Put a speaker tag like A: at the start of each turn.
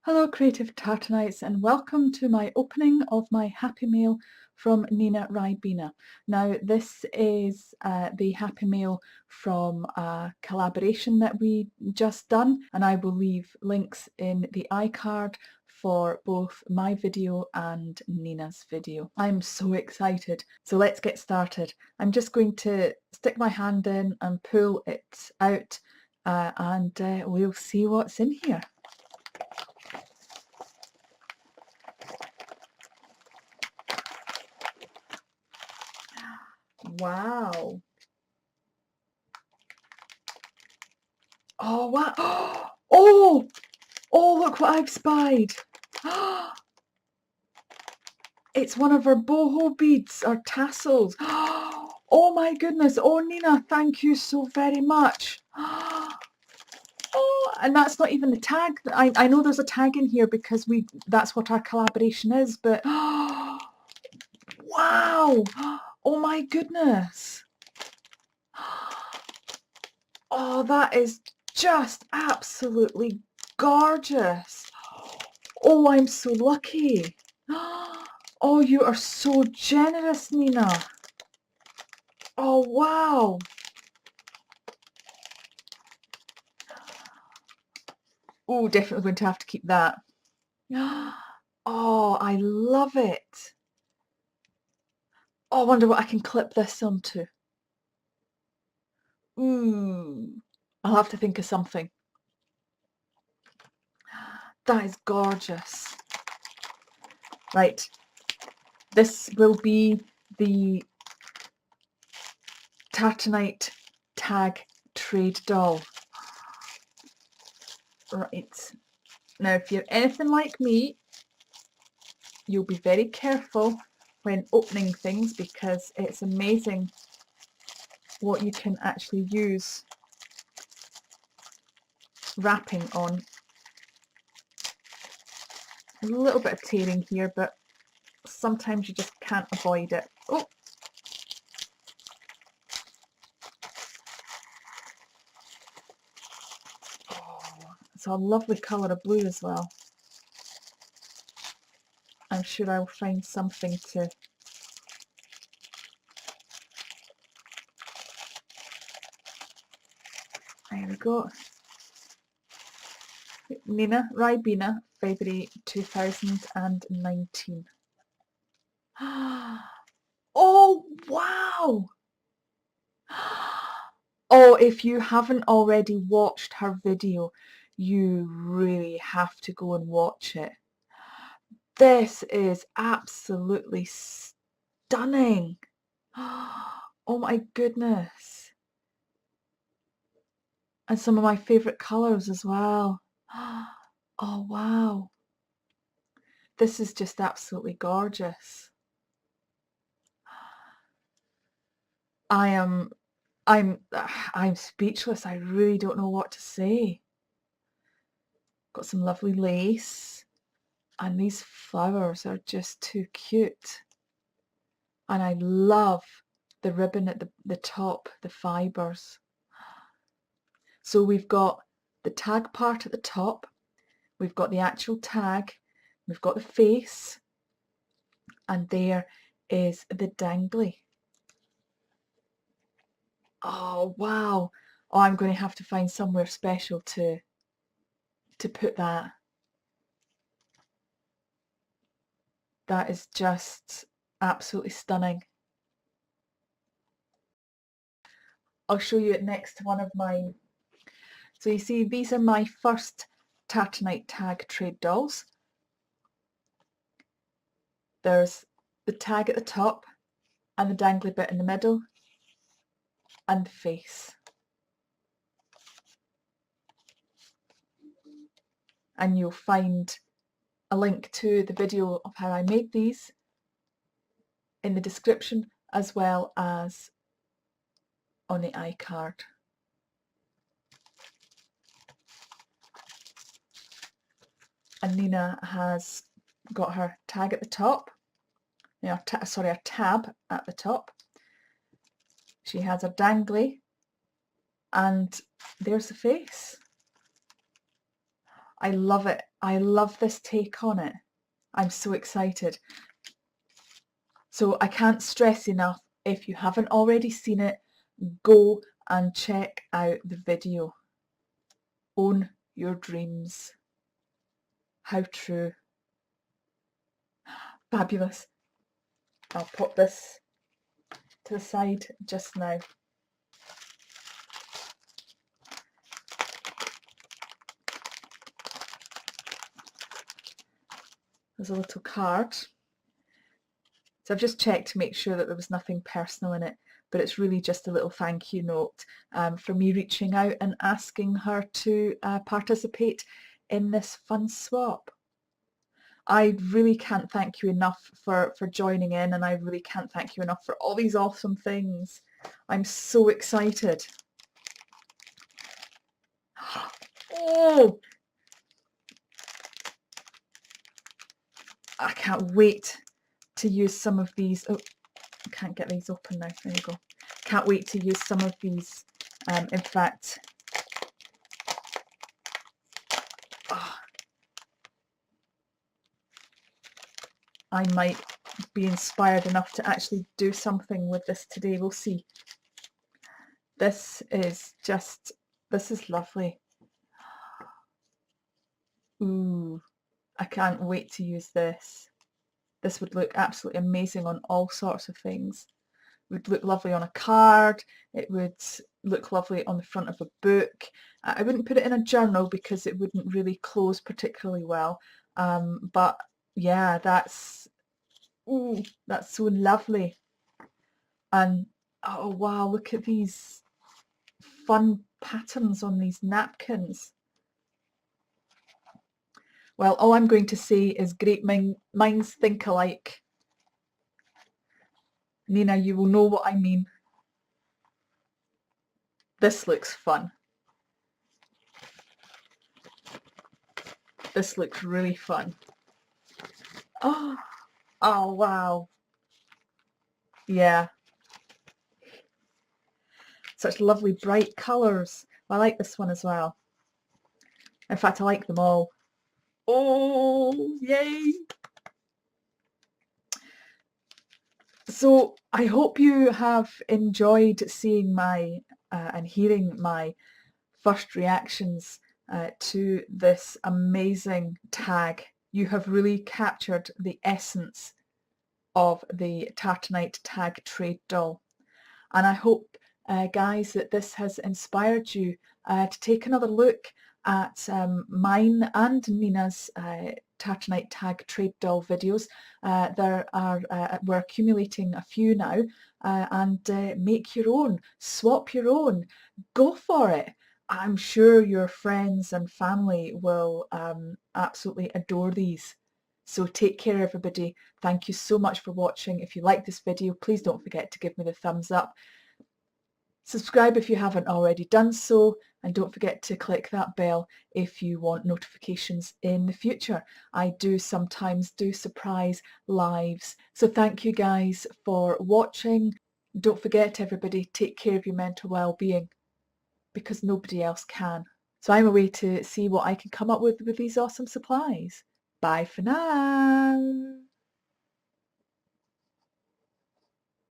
A: Hello creative Tartanites and welcome to my opening of my Happy Mail from Nina Ribena. Now this is the Happy Mail from a collaboration that we just done, and I will leave links in the iCard for both my video and Nina's video. I'm so excited, so let's get started. I'm just going to stick my hand in and pull it out and we'll see what's in here. Wow. Oh, wow. Oh, oh, look what I've spied. It's one of our boho beads, our tassels. Oh my goodness. Oh, Nina, thank you so very much. Oh, and that's not even the tag. I know there's a tag in here because that's what our collaboration is, but wow. Oh my goodness. Oh, that is just absolutely gorgeous. Oh, I'm so lucky. Oh, you are so generous, Nina. Oh, wow. Oh, definitely going to have to keep that. Oh, I love it. Oh, I wonder what I can clip this onto. I'll have to think of something. That is gorgeous. Right, this will be the Tartanite Tag Trade Doll. Right, now if you're anything like me, you'll be very careful when opening things because it's amazing what you can actually use wrapping on. A little bit of tearing here, but sometimes you just can't avoid it. Oh! It's a lovely colour of blue as well. I'm sure I'll find something to there we go. Nina Ribena, February 2019. Oh wow! Oh, if you haven't already watched her video, you really have to go and watch it. This is absolutely stunning. Oh my goodness. And some of my favourite colours as well. Oh wow. This is just absolutely gorgeous. I'm speechless. I really don't know what to say. Got some lovely lace, and these flowers are just too cute. And I love the ribbon at the top, the fibres. So we've got the tag part at the top, we've got the actual tag, we've got the face, and there is the dangly. Oh wow. Oh, I'm going to have to find somewhere special to put that. That is just absolutely stunning. I'll show you it next to one of mine. So you see, these are my first Tartanite Tag Trade Dolls. There's the tag at the top and the dangly bit in the middle and the face. And you'll find a link to the video of how I made these in the description as well as on the iCard. And Nina has got her tag at the top, her tab at the top. She has her dangly, and there's the face. I love it. I love this take on it. I'm so excited. So I can't stress enough, if you haven't already seen it, go and check out the video. Own your dreams. How true. Fabulous. I'll pop this to the side just now. There's a little card. So I've just checked to make sure that there was nothing personal in it, but it's really just a little thank you note for me reaching out and asking her to participate in this fun swap. I really can't thank you enough for joining in, and I really can't thank you enough for all these awesome things. I'm so excited. Oh! I can't wait to use some of these. Oh, I can't get these open now. There you go. Can't wait to use some of these. In fact, I might be inspired enough to actually do something with this today. We'll see. This is lovely. Ooh, I can't wait to use this. This would look absolutely amazing on all sorts of things. It would look lovely on a card. It would look lovely on the front of a book. I wouldn't put it in a journal because it wouldn't really close particularly well. But yeah, that's so lovely. And oh wow, look at these fun patterns on these napkins. Well, all I'm going to say is great minds think alike. Nina, you will know what I mean. This looks fun. This looks really fun. Oh wow. Yeah. Such lovely bright colours. I like this one as well. In fact, I like them all. Oh, yay! So I hope you have enjoyed seeing my and hearing my first reactions to this amazing tag. You have really captured the essence of the Tartanite Tag Trade Doll, and I hope guys that this has inspired you to take another look at mine and Nina's Tartanite Tag Trade Doll videos. We're accumulating a few now, and make your own, swap your own, go for it. I'm sure your friends and family will absolutely adore these. So take care everybody. Thank you so much for watching. If you like this video, please don't forget to give me the thumbs up. Subscribe if you haven't already done so, and don't forget to click that bell if you want notifications in the future. I do sometimes do surprise lives. So thank you guys for watching. Don't forget everybody, take care of your mental well-being, because nobody else can. So I'm away to see what I can come up with these awesome supplies. Bye for now.